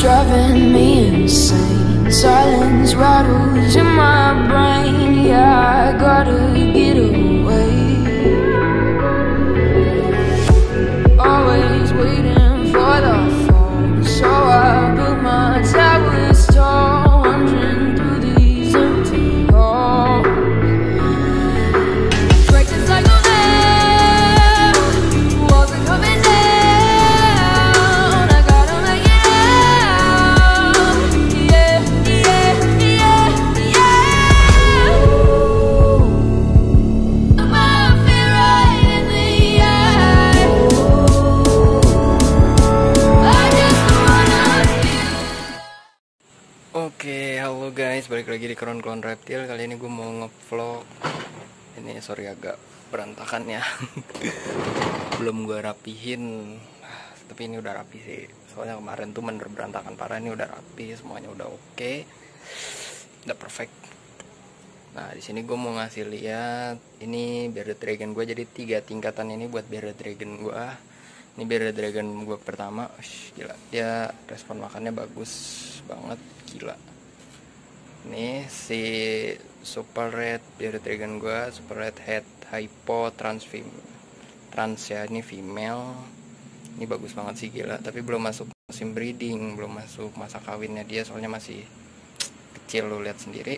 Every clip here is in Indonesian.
driving me insane. Silence rattles in my brain. Yeah, I gotta get away. Always waiting for the phone, so I built my towers tall, wandering through these empty halls. Break the cycle now, walls are coming down. I gotta make it out. Yeah, yeah, yeah, yeah. Look my fear right in the eye. I just wanna feel. Oke, halo guys, balik lagi di Klon Reptil. Kali ini gue mau ngevlog. Ini sorry agak berantakan ya. Belum gue rapihin. Tapi ini udah rapi sih. Soalnya kemarin tuh bener berantakan parah. Ini udah rapi, semuanya udah oke. Udah perfect. Nah, di sini gue mau ngasih lihat ini Bearded Dragon gue. Jadi 3 tingkatan ini buat Bearded Dragon gue. Ini Bearded Dragon gue pertama. Gila, dia respon makannya bagus banget, gila. Ini si Super Red Bearded Dragon gue, Super Red Head Hypo Trans ya, ini female. Ini bagus banget sih, gila. Tapi belum masuk musim breeding, belum masuk masa kawinnya dia, soalnya masih kecil, lo lihat sendiri.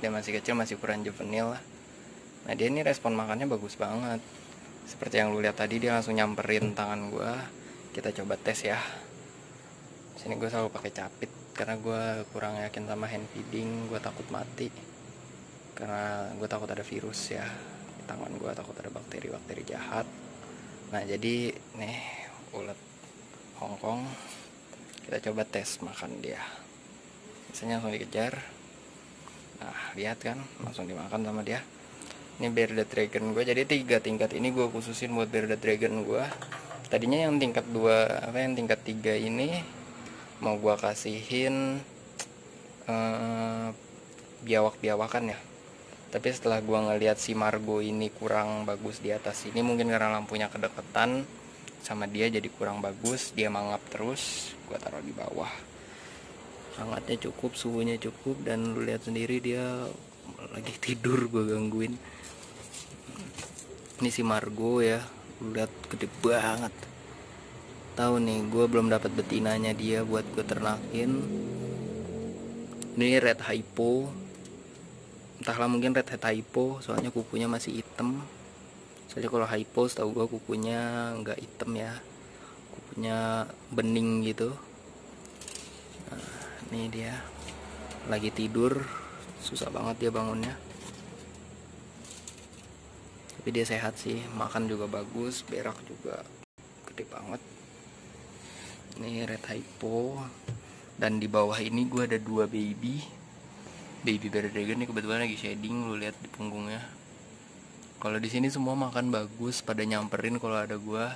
Dia masih kecil, masih ukuran juvenil lah. Nah, dia ini respon makannya bagus banget. Seperti yang lu lihat tadi, dia langsung nyamperin tangan gue. Kita coba tes ya. Sini gue selalu pakai capit karena gue kurang yakin sama hand feeding. Gue takut mati karena gue takut ada virus ya di tangan gue, takut ada bakteri-bakteri jahat. Nah, jadi nih ulet Hongkong, kita coba tes makan dia. Biasanya langsung dikejar. Nah, lihat kan, langsung dimakan sama dia. Ini Bearded Dragon gue. Jadi 3 tingkat ini gue khususin buat Bearded Dragon gue. Tadinya yang tingkat 2, yang tingkat 3 ini mau gue kasihin biawak-biawakan ya. Tapi setelah gue ngeliat si Margo ini kurang bagus di atas sini, mungkin karena lampunya kedekatan sama dia jadi kurang bagus, dia mangap terus, gue taruh di bawah. Hangatnya cukup, suhunya cukup, dan lu lihat sendiri dia lagi tidur, gue gangguin. Ini si Margo ya, lu lihat gede banget. Tahu nih, gue belum dapat betinanya dia buat gue ternakin. Ini Red Hypo, entahlah mungkin Red Head Hypo, soalnya kukunya masih hitam. Soalnya kalau Hypo setahu gue kukunya nggak hitam ya, kukunya bening gitu. Nah, ini dia lagi tidur, susah banget dia bangunnya. Tapi dia sehat sih, makan juga bagus, berak juga gede banget. Ini Red Hypo. Dan di bawah ini gue ada 2 baby Bearded Dragon. Ini kebetulan lagi shading, lu lihat di punggungnya. Kalau di sini semua makan bagus, pada nyamperin kalau ada gue.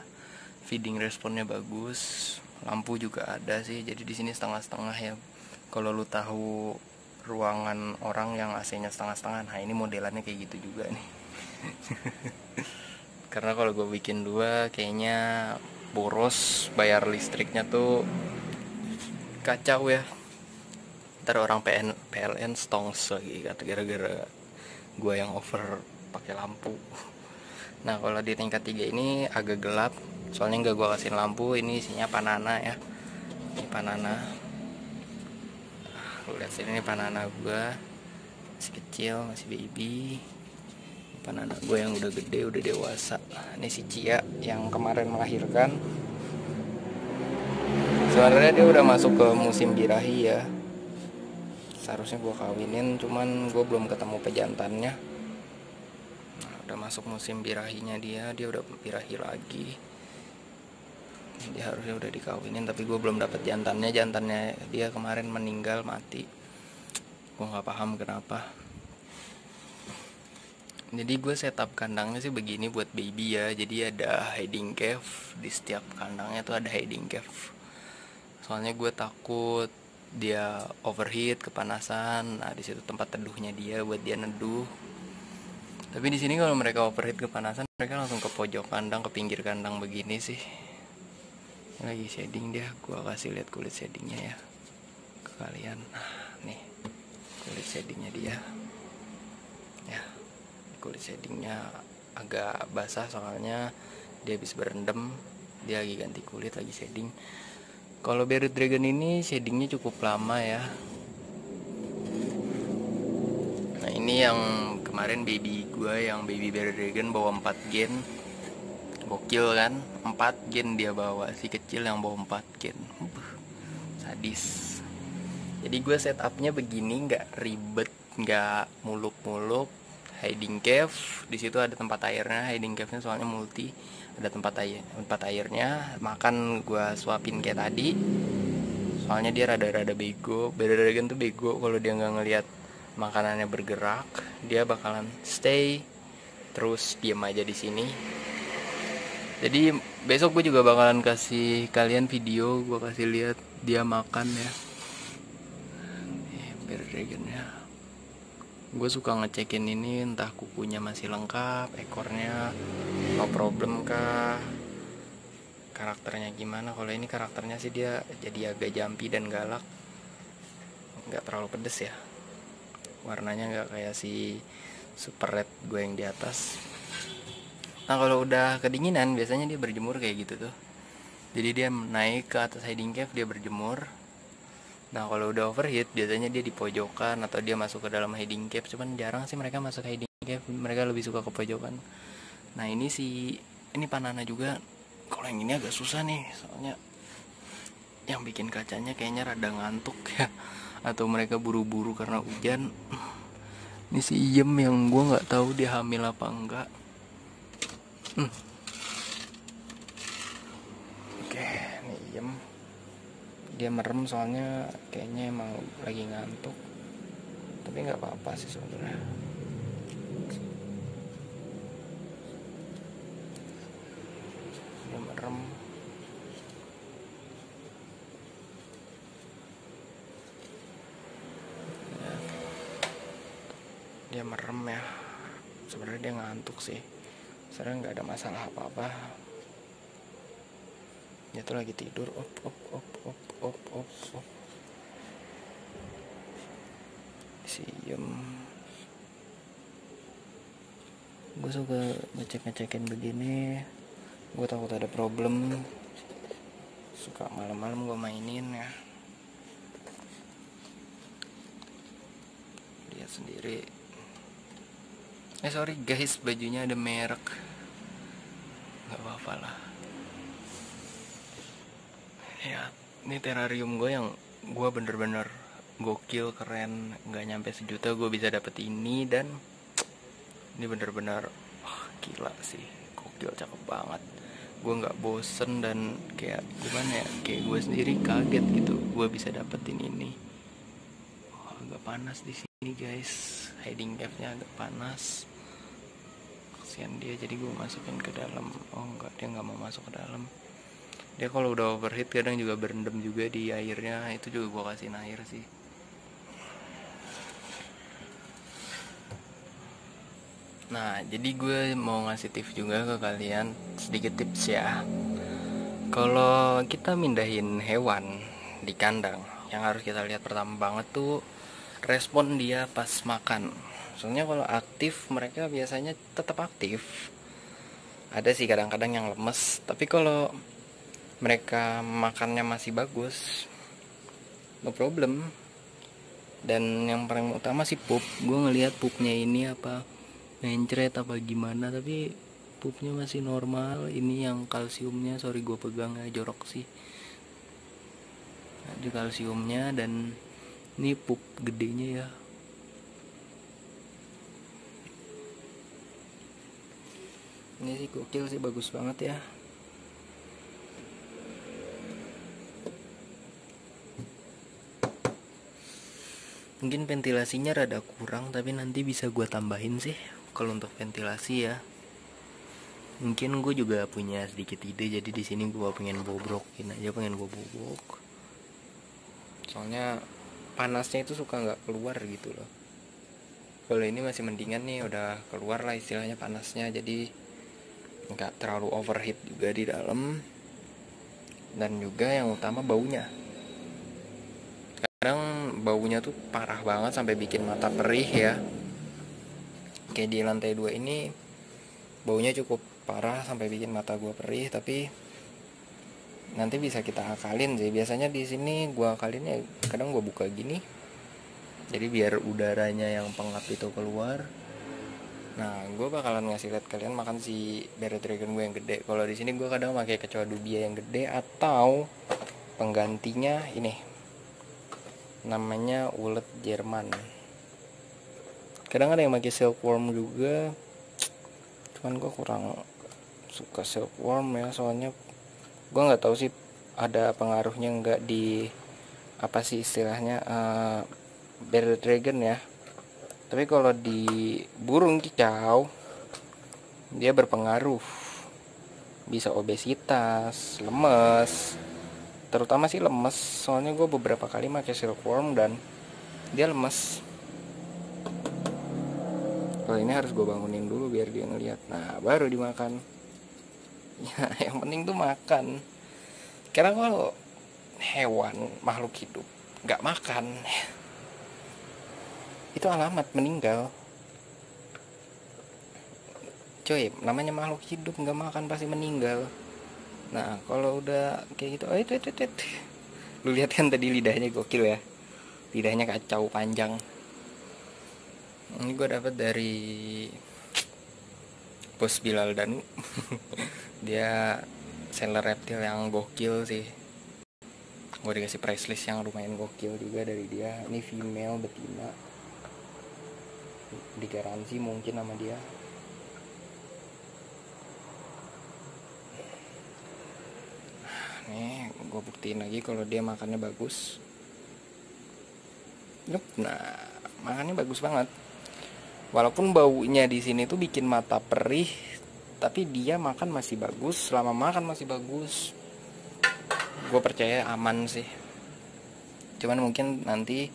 Feeding responnya bagus, lampu juga ada sih. Jadi di sini setengah-setengah ya. Kalau lu tahu ruangan orang yang AC-nya setengah-setengah, nah ini modelannya kayak gitu juga nih. Karena kalau gue bikin 2 kayaknya boros, bayar listriknya tuh kacau ya. Ntar orang PLN stongs lagi kata gara-gara gue yang over pakai lampu. Nah, kalau di tingkat 3 ini agak gelap, soalnya nggak gue kasih lampu. Ini isinya panana ya, ini panana. Lu lihat sini, ini panana gue masih kecil, masih baby. Panana gue yang udah gede, udah dewasa. Ini si Cia yang kemarin melahirkan. Sebenarnya dia udah masuk ke musim birahi ya. Seharusnya gue kawinin, cuman gue belum ketemu pejantannya. Nah, udah masuk musim birahinya dia udah birahi lagi. Dia harusnya udah dikawinin, tapi gue belum dapat jantannya. Jantannya dia kemarin meninggal, mati. Gue nggak paham kenapa. Jadi gue setup kandangnya sih begini buat baby ya. Jadi ada hiding cave, di setiap kandangnya tuh ada hiding cave. Soalnya gue takut dia overheat, kepanasan. Nah, di situ tempat teduhnya dia buat dia neduh. Tapi di sini kalau mereka overheat, kepanasan, mereka langsung ke pojok kandang, ke pinggir kandang begini sih. Lagi shading dia, gua kasih lihat kulit shadingnya ya ke kalian. Nah, nih kulit shadingnya dia ya. Kulit shadingnya agak basah soalnya dia habis berendam, dia lagi ganti kulit, lagi shading. Kalau Bearded Dragon ini shadingnya cukup lama ya. Nah ini yang kemarin baby gue, yang baby Bearded Dragon bawa 4 gen. Gokil kan, 4 gen dia bawa, si kecil yang bawa 4 gen. Sadis. Jadi gue setupnya begini, nggak ribet, nggak muluk-muluk. Hiding cave, di situ ada tempat airnya. Hiding cave-nya soalnya multi, ada tempat airnya. Makan gue suapin kayak tadi. Soalnya dia rada-rada bego. Bearded Dragon tuh bego kalau dia nggak ngelihat makanannya bergerak, dia bakalan stay terus diam aja di sini. Jadi besok gue juga bakalan kasih kalian video, gue kasih lihat dia makan ya. Bearded Dragonnya, gue suka ngecekin ini entah kukunya masih lengkap, ekornya no problem kah, karakternya gimana. Kalau ini karakternya sih dia jadi agak jumpy dan galak, nggak terlalu pedes ya, warnanya nggak kayak si super red gue yang di atas. Nah kalau udah kedinginan biasanya dia berjemur kayak gitu tuh, jadi dia naik ke atas hiding cave, dia berjemur. Nah kalau udah overheat biasanya dia di pojokan atau dia masuk ke dalam hiding cave. Cuman jarang sih mereka masuk ke hiding cave, mereka lebih suka ke pojokan. Nah ini Panana juga. Kalau yang ini agak susah nih, soalnya yang bikin kacanya kayaknya rada ngantuk ya, atau mereka buru-buru karena hujan. Ini si Iem yang gue nggak tahu dia hamil apa enggak. Oke, nih Iem. Dia merem soalnya kayaknya emang lagi ngantuk. Tapi nggak apa-apa sih sebenarnya. Dia merem. Dia merem ya. Sebenarnya dia ngantuk sih. Sebenarnya nggak ada masalah apa-apa. Dia tuh lagi tidur. Op. Siem. Gue suka ngecekin begini. Gue takut ada problem. Suka malam-malam gue mainin ya. Lihat sendiri. Sorry guys, bajunya ada merek. Gak apa-apa lah. Ya, ini terrarium gue yang gue bener-bener gokil, keren. Gak nyampe sejuta gue bisa dapet ini. Dan ini bener-bener gila sih, gokil, cakep banget. Gue gak bosen dan kayak gimana ya, kayak gue sendiri kaget gitu gue bisa dapetin ini. Agak panas di sini guys, hiding cave-nya agak panas. Kasian dia, jadi gue masukin ke dalam. Oh enggak, dia nggak mau masuk ke dalam. Dia kalau udah overheat kadang juga berendam juga di airnya. Itu juga gue kasihin air sih. Nah jadi gue mau ngasih tips juga ke kalian, sedikit tips ya. Kalau kita mindahin hewan di kandang, yang harus kita lihat pertama banget tuh respon dia pas makan. Soalnya kalau aktif mereka biasanya tetap aktif. Ada sih kadang-kadang yang lemes, tapi kalau mereka makannya masih bagus, no problem. Dan yang paling utama sih pup. Gue ngelihat pupnya ini apa mencret apa gimana, tapi pupnya masih normal. Ini yang kalsiumnya, sorry gue pegang ya, jorok sih. Ada kalsiumnya dan ini pup gedenya ya. Ini sih gokil sih, bagus banget ya. Mungkin ventilasinya rada kurang, tapi nanti bisa gue tambahin sih kalau untuk ventilasi ya. Mungkin gue juga punya sedikit ide, jadi di sini gue pengen bobrokin aja, pengen gue bobrok. Soalnya panasnya itu suka nggak keluar gitu loh. Kalau ini masih mendingan nih, udah keluar lah istilahnya panasnya, jadi nggak terlalu overheat juga di dalam. Dan juga yang utama baunya. Kadang baunya tuh parah banget sampai bikin mata perih ya. Kayak di lantai 2 ini baunya cukup parah sampai bikin mata gue perih, tapi nanti bisa kita akalin sih. Biasanya di sini gue akalinnya kadang gue buka gini, jadi biar udaranya yang pengap itu keluar. Nah, gue bakalan ngasih lihat kalian makan si Beret Dragon gue yang gede. Kalau di sini gue kadang pakai kecoa dubia yang gede, atau penggantinya ini, namanya ulet Jerman. Kadang ada yang pakai silkworm juga, cuman gue kurang suka silkworm ya, soalnya gue nggak tahu sih ada pengaruhnya nggak di apa sih istilahnya Beret Dragon ya. Tapi kalau di burung kicau dia berpengaruh, bisa obesitas, lemes, terutama sih lemes. Soalnya gue beberapa kali pakai silkworm dan dia lemes. Kalau ini harus gue bangunin dulu biar dia ngeliat, nah baru dimakan. Ya yang penting tuh makan. Karena kalau hewan makhluk hidup nggak makan, itu alamat meninggal. Coy, namanya makhluk hidup nggak makan pasti meninggal. Nah kalau udah kayak gitu, itu. Lu lihat kan tadi lidahnya gokil ya, lidahnya kacau panjang. Ini gue dapat dari Bos Bilal Danu. Dia seller reptil yang gokil sih. Gue dikasih price list yang lumayan gokil juga dari dia. Ini female betina, digaransi mungkin sama dia. Nih gue buktiin lagi kalau dia makannya bagus. Nah makannya bagus banget. Walaupun baunya di sini tuh bikin mata perih, tapi dia makan masih bagus. Selama makan masih bagus, gue percaya aman sih. Cuman mungkin nanti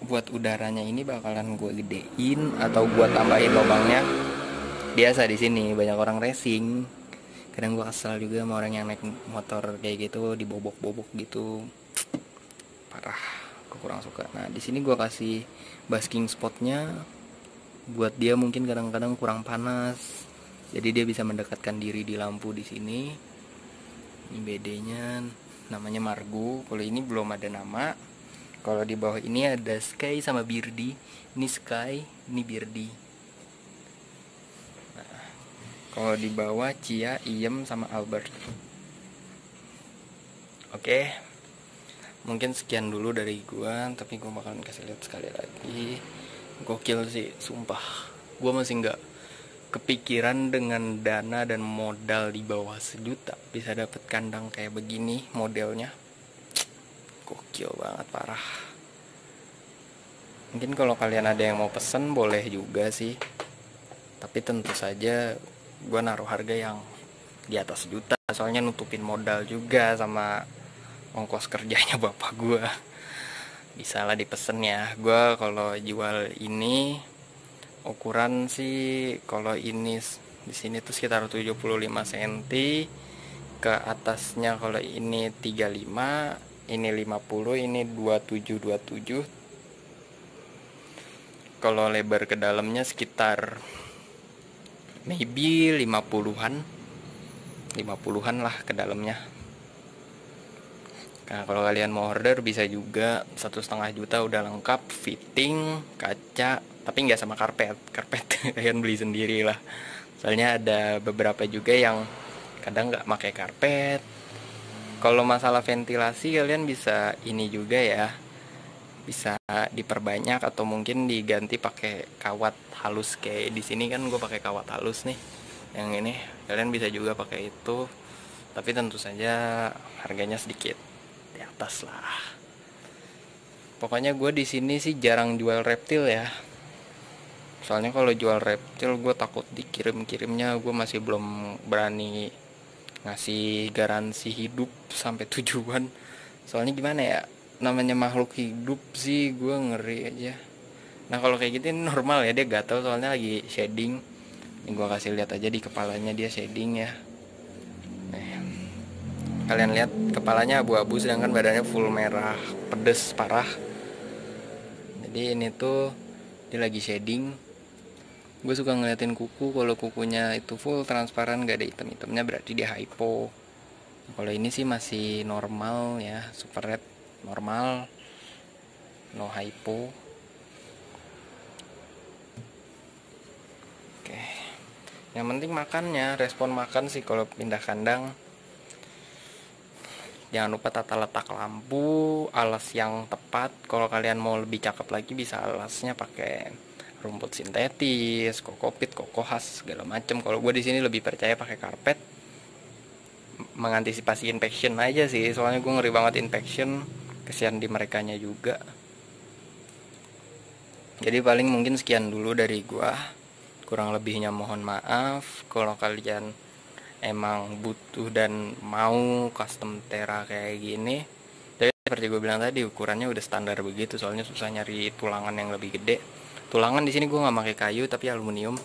buat udaranya ini bakalan gue gedein atau gue tambahin lubangnya. Biasa di sini banyak orang racing. Kadang gue kesel juga sama orang yang naik motor kayak gitu, dibobok-bobok gitu. Parah, gue kurang suka. Nah di sini gue kasih basking spotnya buat dia mungkin kadang-kadang kurang panas, jadi dia bisa mendekatkan diri di lampu di sini. Ini BD-nya namanya Margo. Kalau ini belum ada nama. Kalau di bawah ini ada Sky sama Birdie. Ini Sky, ini Birdie. Nah, kalau di bawah Cia, Iem sama Albert. Oke. Mungkin sekian dulu dari gua, tapi gua bakalan kasih lihat sekali lagi. Gokil sih, sumpah. Gua masih nggak kepikiran dengan dana dan modal di bawah 1 juta bisa dapet kandang kayak begini modelnya. Gokil banget, parah. Mungkin kalau kalian ada yang mau pesen boleh juga sih, tapi tentu saja gua naruh harga yang di atas 1 juta, soalnya nutupin modal juga sama ongkos kerjanya bapak gua. Bisa lah dipesen ya. Gua kalau jual ini ukuran sih, kalau ini di sini tuh sekitar 75 cm, ke atasnya kalau ini 35, ini 50, ini 27. Kalau lebar ke dalamnya sekitar maybe 50-an lah ke dalamnya. Nah kalau kalian mau order bisa juga, 1,5 juta udah lengkap, fitting, kaca, tapi nggak sama karpet kalian beli sendiri lah. Soalnya ada beberapa juga yang kadang nggak pakai karpet. Kalau masalah ventilasi kalian bisa ini juga ya, bisa diperbanyak atau mungkin diganti pakai kawat halus. Kayak di sini kan gue pakai kawat halus nih, yang ini kalian bisa juga pakai itu, tapi tentu saja harganya sedikit di atas lah. Pokoknya gue di sini sih jarang jual reptil ya. Soalnya kalau jual reptil gue takut dikirimnya, gue masih belum berani ngasih garansi hidup sampai tujuan. Soalnya gimana ya, namanya makhluk hidup sih gue ngeri aja. Nah kalau kayak gitu normal ya, dia gatal soalnya lagi shading. Ini gue kasih lihat aja di kepalanya dia shading ya. Kalian lihat kepalanya abu-abu sedangkan badannya full merah, pedes parah. Jadi ini tuh dia lagi shading. Gue suka ngeliatin kuku, kalau kukunya itu full transparan gak ada hitam-hitamnya berarti dia hypo. Kalau ini sih masih normal ya, super red normal, no hypo. Oke, yang penting makannya, respon makan sih. Kalau pindah kandang jangan lupa tata letak lampu, alas yang tepat. Kalau kalian mau lebih cakep lagi bisa alasnya pakai rumput sintetis, kokopit, kokohas segala macem. Kalau gue di sini lebih percaya pakai karpet, mengantisipasi infection aja sih. Soalnya gue ngeri banget infection, kesian di merekanya juga. Jadi paling mungkin sekian dulu dari gue. Kurang lebihnya mohon maaf. Kalau kalian emang butuh dan mau custom Tera kayak gini, tapi seperti gue bilang tadi ukurannya udah standar begitu. Soalnya susah nyari tulangan yang lebih gede. Tulangan di sini gue nggak pakai kayu tapi aluminium.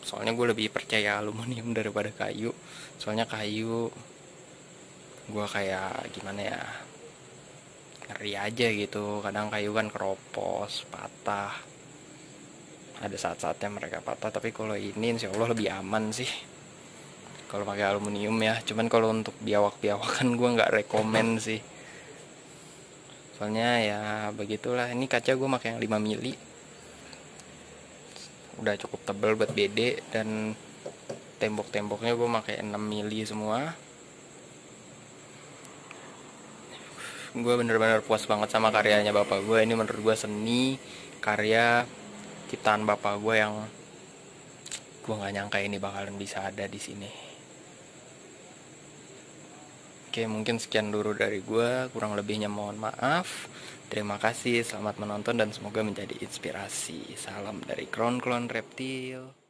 Soalnya gue lebih percaya aluminium daripada kayu. Soalnya kayu gue kayak gimana ya, ngeri aja gitu. Kadang kayu kan keropos, patah. Ada saat-saatnya mereka patah, tapi kalau ini insya Allah lebih aman sih kalau pakai aluminium ya. Cuman kalau untuk biawak-biawakan gue nggak rekomen sih. Soalnya ya begitulah. Ini kaca gue pakai yang 5 mili. Udah cukup tebal buat BD, dan tembok-temboknya gue pakai 6 mili semua. Gue bener-bener puas banget sama karyanya bapak gue. Ini menurut gue seni karya ciptaan bapak gue yang gue nggak nyangka ini bakalan bisa ada di sini. Oke, mungkin sekian dulu dari gue. Kurang lebihnya mohon maaf. Terima kasih, selamat menonton dan semoga menjadi inspirasi. Salam dari Crown Clone Reptil.